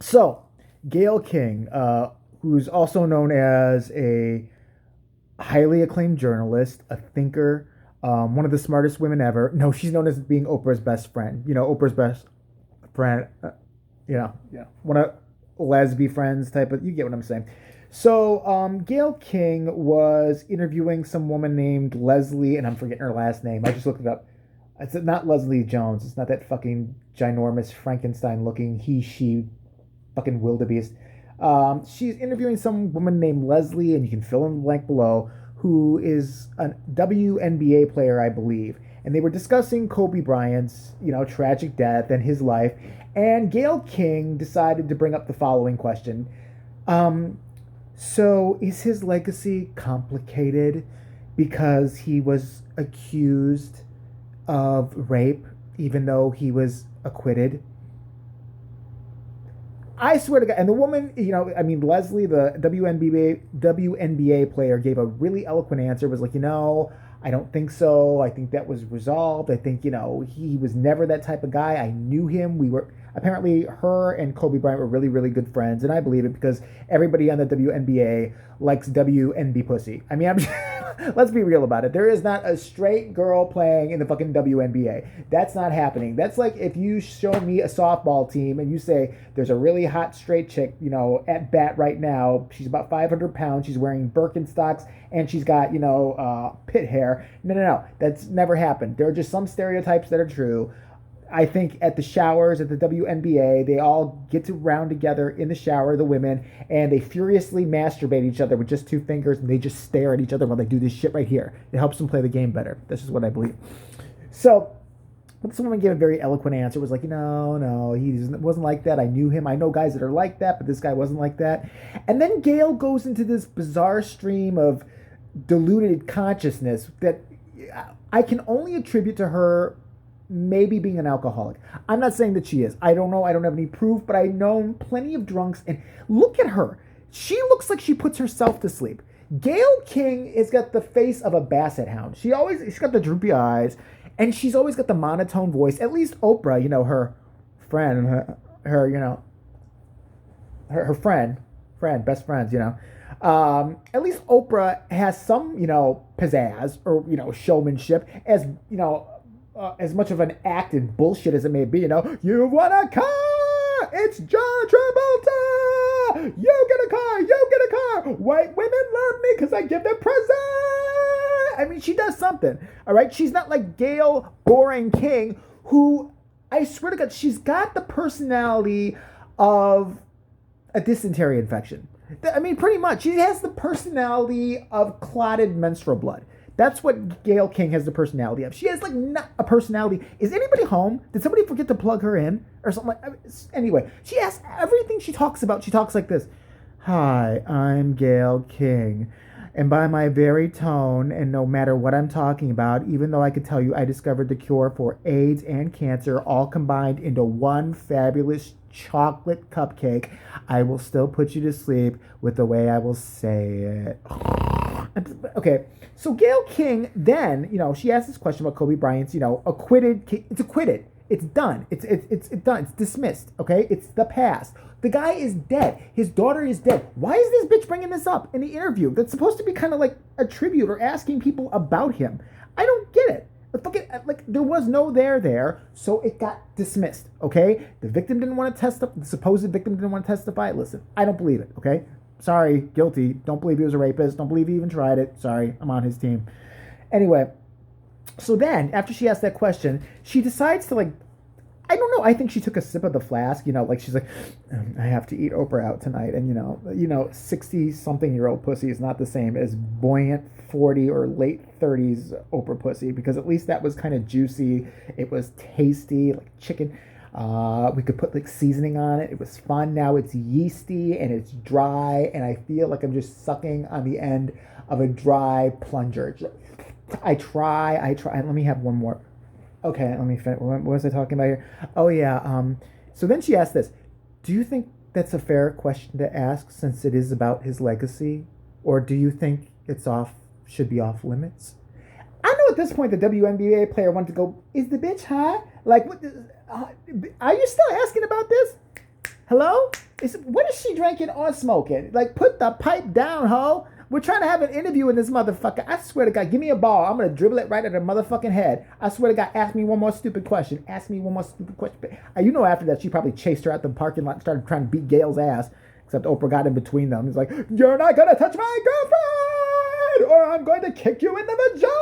So, Gayle King, who's also known as a highly acclaimed journalist, a thinker, one of the smartest women ever. No, she's known as being Oprah's best friend. You know, Oprah's best friend. One of lesbian friends type of. You get what I'm saying. So, Gayle King was interviewing some woman named Leslie, and I'm forgetting her last name. I just looked it up. It's not Leslie Jones. It's not that fucking ginormous Frankenstein looking she fucking wildebeest. She's interviewing some woman named Leslie, and you can fill in the blank below, who is a WNBA player, I believe. And they were discussing Kobe Bryant's, tragic death and his life. And Gayle King decided to bring up the following question. Um, so, is his legacy complicated because he was accused of rape, even though he was acquitted? I swear to God. And the woman, Leslie, the WNBA player, gave a really eloquent answer. Was like, I don't think so. I think that was resolved. I think, he was never that type of guy. I knew him. We were apparently her and Kobe Bryant were really, really good friends. And I believe it because everybody on the WNBA likes WNB pussy. I mean, let's be real about it. There is not a straight girl playing in the fucking WNBA. That's not happening. That's like if you show me a softball team and you say there's a really hot straight chick, at bat right now. She's about 500 pounds. She's wearing Birkenstocks and she's got, pit hair. No. That's never happened. There are just some stereotypes that are true. I think at the showers at the WNBA, they all get to round together in the shower, the women, and they furiously masturbate each other with just two fingers, and they just stare at each other while they do this shit right here. It helps them play the game better. This is what I believe. So, but this woman gave a very eloquent answer. It was like, no, he wasn't like that. I knew him. I know guys that are like that, but this guy wasn't like that. And then Gayle goes into this bizarre stream of diluted consciousness that I can only attribute to her maybe being an alcoholic. I'm not saying that she is. I don't know. I don't have any proof, but I've known plenty of drunks. And look at her. She looks like she puts herself to sleep. Gayle King has got the face of a basset hound. She's got the droopy eyes, and she's always got the monotone voice. At least Oprah, her friend, her friend, best friends, at least Oprah has some, pizzazz or, showmanship as much of an act and bullshit as it may be, you want a car? It's John Travolta! You get a car! You get a car! White women love me because I give them presents! I mean, she does something, all right? She's not like Gayle Boring King, who, I swear to God, she's got the personality of a dysentery infection. I mean, pretty much. She has the personality of clotted menstrual blood. That's what Gayle King has the personality of. She has like not a personality. Is anybody home? Did somebody forget to plug her in or something like? Anyway, she has everything she talks about. She talks like this. Hi, I'm Gayle King. And by my very tone, and no matter what I'm talking about, even though I could tell you I discovered the cure for AIDS and cancer all combined into one fabulous chocolate cupcake, I will still put you to sleep with the way I will say it. Okay, so Gayle King then, she asked this question about Kobe Bryant's, acquitted. It's acquitted. It's done. It's done. It's dismissed. Okay, it's the past. The guy is dead. His daughter is dead. Why is this bitch bringing this up in the interview? That's supposed to be kind of like a tribute or asking people about him. I don't get it. Like there was no there, so it got dismissed. Okay, the victim didn't want to testify. The supposed victim didn't want to testify. Listen, I don't believe it. Okay, sorry, guilty. Don't believe he was a rapist. Don't believe he even tried it. Sorry, I'm on his team. Anyway, so then after she asked that question, she decides to I don't know. I think she took a sip of the flask, she's like, I have to eat Oprah out tonight. And, 60-something-year-old pussy is not the same as buoyant 40 or late 30s Oprah pussy, because at least that was kind of juicy. It was tasty, like chicken. We could put seasoning on it. It was fun. Now it's yeasty and it's dry, and I feel like I'm just sucking on the end of a dry plunger. I try. Let me have one more. Okay, let me finish. What was I talking about here? Oh, yeah. So then she asked this. Do you think that's a fair question to ask since it is about his legacy? Or do you think should be off limits? I know at this point the WNBA player wanted to go, is the bitch hot? Like, what? Are you still asking about this? Hello? What is she drinking or smoking? Like, put the pipe down, ho. We're trying to have an interview with this motherfucker. I swear to God, give me a ball. I'm gonna dribble it right at her motherfucking head. I swear to God, ask me one more stupid question. Ask me one more stupid question. You know, after that, she probably chased her out the parking lot and started trying to beat Gayle's ass. Except Oprah got in between them. He's like, "You're not gonna touch my girlfriend, or I'm going to kick you in the vagina.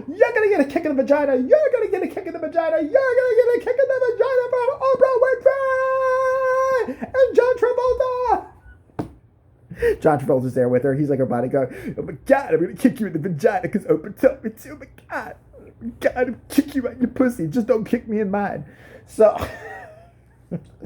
You're gonna get a kick in the vagina. You're gonna get a kick in the vagina. You're gonna get a kick in the vagina from Oprah Winfrey and John Travolta." John Travolta's there with her. He's like her bodyguard. "Oh my God, I'm gonna kick you in the vagina because Oprah told me to. Oh my God, I'm gonna kick you out your pussy. Just don't kick me in mine." So,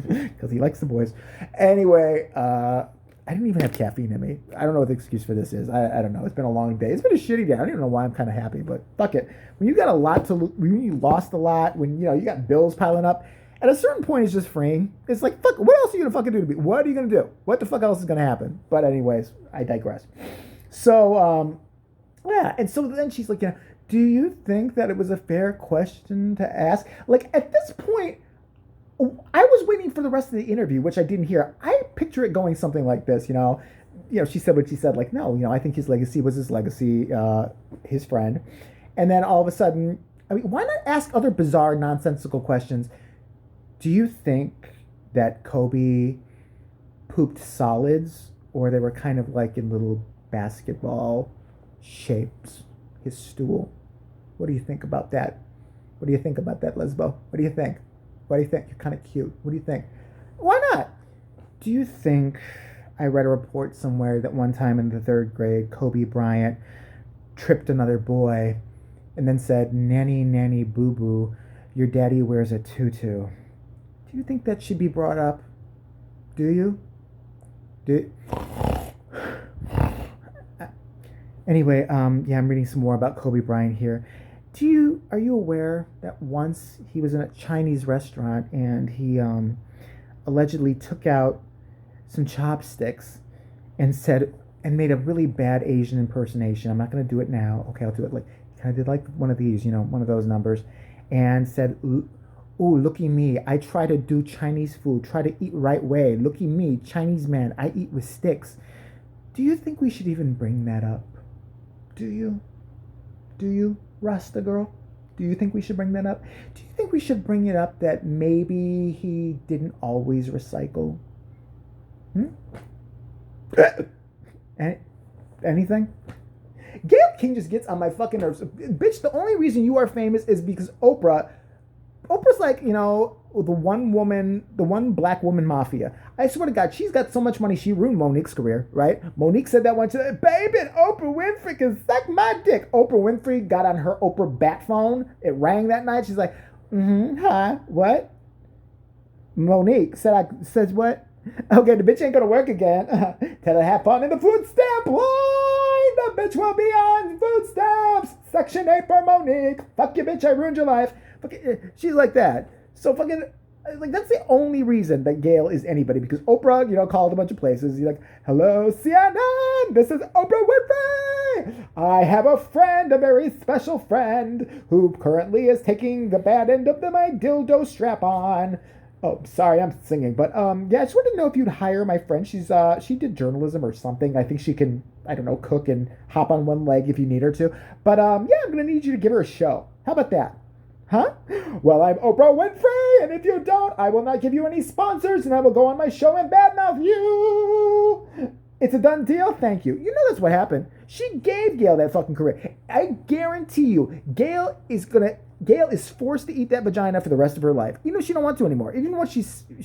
because he likes the boys. Anyway, I didn't even have caffeine in me. I don't know what the excuse for this is. I don't know. It's been a long day. It's been a shitty day. I don't even know why I'm kind of happy, but fuck it. When you got a lot when you lost a lot, when you got bills piling up, at a certain point, it's just freeing. It's like, fuck, what else are you going to fucking do to me? What are you going to do? What the fuck else is going to happen? But anyways, I digress. So, yeah. And so then she's like, "Do you think that it was a fair question to ask?" Like, at this point, I was waiting for the rest of the interview, which I didn't hear. I picture it going something like this, she said what she said, like, "No, I think his legacy was his legacy, his friend." And then all of a sudden, I mean, why not ask other bizarre, nonsensical questions? Do you think that Kobe pooped solids, or they were kind of like in little basketball shapes, his stool? What do you think about that? What do you think about that, Lesbo? What do you think? What do you think? You're kind of cute. What do you think? Why not? Do you think, I read a report somewhere that one time in the 3rd grade, Kobe Bryant tripped another boy and then said, "Nanny, nanny, boo-boo, your daddy wears a tutu." Do you think that should be brought up? Do you? Anyway, yeah, I'm reading some more about Kobe Bryant here. Are you aware that once he was in a Chinese restaurant and he allegedly took out some chopsticks and made a really bad Asian impersonation? I'm not going to do it now. Okay, I'll do it kind of did like one of these, one of those numbers, and said, "Ooh, looky me. I try to do Chinese food, try to eat right way. Looky me, Chinese man. I eat with sticks." Do you think we should even bring that up? Do you, Rasta girl? Do you think we should bring that up? Do you think we should bring it up that maybe he didn't always recycle? Anything? Gayle King just gets on my fucking nerves. Bitch, the only reason you are famous is because Oprah's like, the one black woman mafia. I swear to God, she's got so much money, she ruined Monique's career, right? Monique said that once, "Baby, Oprah Winfrey can suck my dick." Oprah Winfrey got on her Oprah bat phone. It rang that night. She's like, "Hi, what?" Monique says what? "Okay, the bitch ain't gonna work again. Tell her to have fun in the food stamp line. The bitch will be on food stamps. Section 8 for Monique. Fuck you, bitch, I ruined your life." She's like that. So fucking, like, that's the only reason that Gayle is anybody, because Oprah, called a bunch of places. You're like, "Hello, CNN, this is Oprah Winfrey. I have a friend, a very special friend, who currently is taking the bad end of my dildo strap on." Oh, sorry, I'm singing, but yeah, I just wanted to know if you'd hire my friend. She did journalism or something. I think she can, I don't know, cook and hop on one leg if you need her to. But yeah, I'm gonna need you to give her a show. How about that? Huh? "Well, I'm Oprah Winfrey, and if you don't, I will not give you any sponsors, and I will go on my show and badmouth you. It's a done deal? Thank you." You know that's what happened. She gave Gayle that fucking career. I guarantee you, Gayle is forced to eat that vagina for the rest of her life. She don't want to anymore. Even when she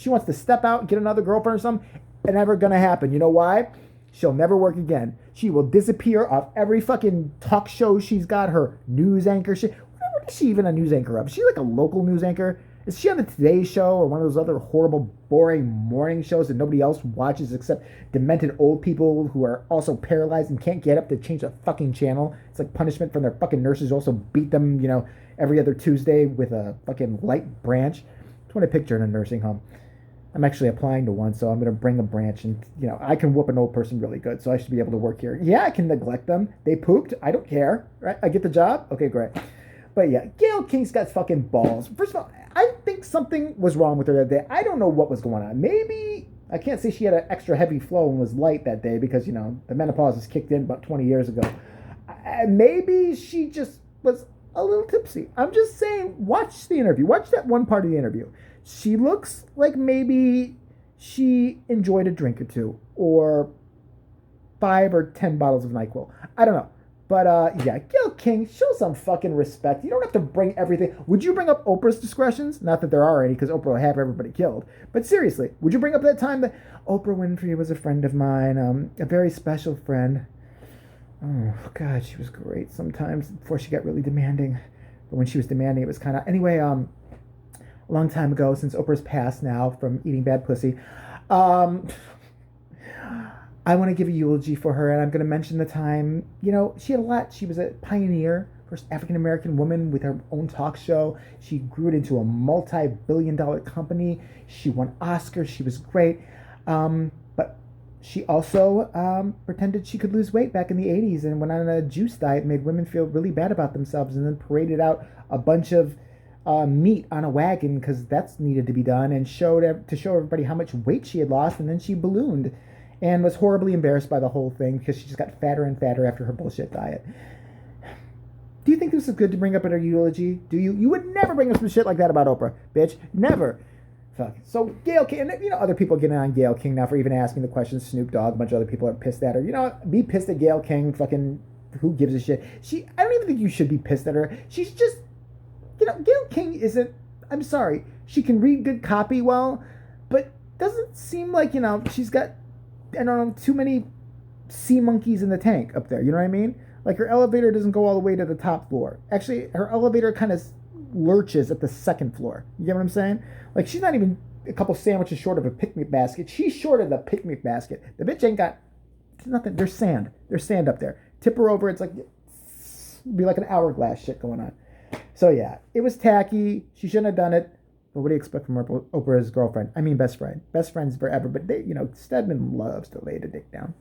wants to step out and get another girlfriend or something, it's never gonna happen. You know why? She'll never work again. She will disappear off every fucking talk show she's got, her news anchor shit. What is she even a news anchor of? Is she like a local news anchor? Is she on the Today Show or one of those other horrible, boring morning shows that nobody else watches except demented old people who are also paralyzed and can't get up to change the fucking channel? It's like punishment from their fucking nurses who also beat them, every other Tuesday with a fucking light branch. That's what I picture in a nursing home. I'm actually applying to one, so I'm going to bring a branch, and, I can whoop an old person really good, so I should be able to work here. Yeah, I can neglect them. They pooped. I don't care. Right? I get the job? Okay, great. But yeah, Gayle King's got fucking balls. First of all, I think something was wrong with her that day. I don't know what was going on. Maybe I can't say she had an extra heavy flow and was light that day because the menopause was kicked in about 20 years ago. Maybe she just was a little tipsy. I'm just saying, watch the interview. Watch that one part of the interview. She looks like maybe she enjoyed a drink or two, or 5 or 10 bottles of NyQuil. I don't know. But yeah, Gayle King, show some fucking respect. You don't have to bring everything. Would you bring up Oprah's discretions? Not that there are any, because Oprah will have everybody killed. But seriously, would you bring up that time that Oprah Winfrey was a friend of mine, a very special friend? Oh, God, she was great sometimes before she got really demanding. But when she was demanding, it was kind of... Anyway, a long time ago, since Oprah's passed now from eating bad pussy, I want to give a eulogy for her, and I'm going to mention the time, she had a lot. She was a pioneer, first African-American woman with her own talk show. She grew it into a multi-billion-dollar company. She won Oscars. She was great. But she also pretended she could lose weight back in the 80s and went on a juice diet, made women feel really bad about themselves, and then paraded out a bunch of meat on a wagon because that's needed to be done, and show everybody how much weight she had lost, and then she ballooned and was horribly embarrassed by the whole thing because she just got fatter and fatter after her bullshit diet. Do you think this is good to bring up at her eulogy? Do you? You would never bring up some shit like that about Oprah, bitch. Never. Fuck. So Gayle King, and other people getting on Gayle King now for even asking the question. Snoop Dogg, a bunch of other people are pissed at her. Be pissed at Gayle King. Fucking, who gives a shit? I don't even think you should be pissed at her. She's just, Gayle King isn't. I'm sorry. She can read good copy well, but doesn't seem like she's got, I don't know, too many sea monkeys in the tank up there. You know what I mean? Like, her elevator doesn't go all the way to the top floor. Actually, her elevator kind of lurches at the second floor. You get what I'm saying? Like, she's not even a couple sandwiches short of a picnic basket. She's short of the picnic basket. The bitch ain't got nothing. There's sand. There's sand up there. Tip her over, it's be like an hourglass shit going on. So yeah, it was tacky. She shouldn't have done it. But what do you expect from Oprah's girlfriend? I mean, best friend. Best friends forever. But Stedman loves to lay the dick down.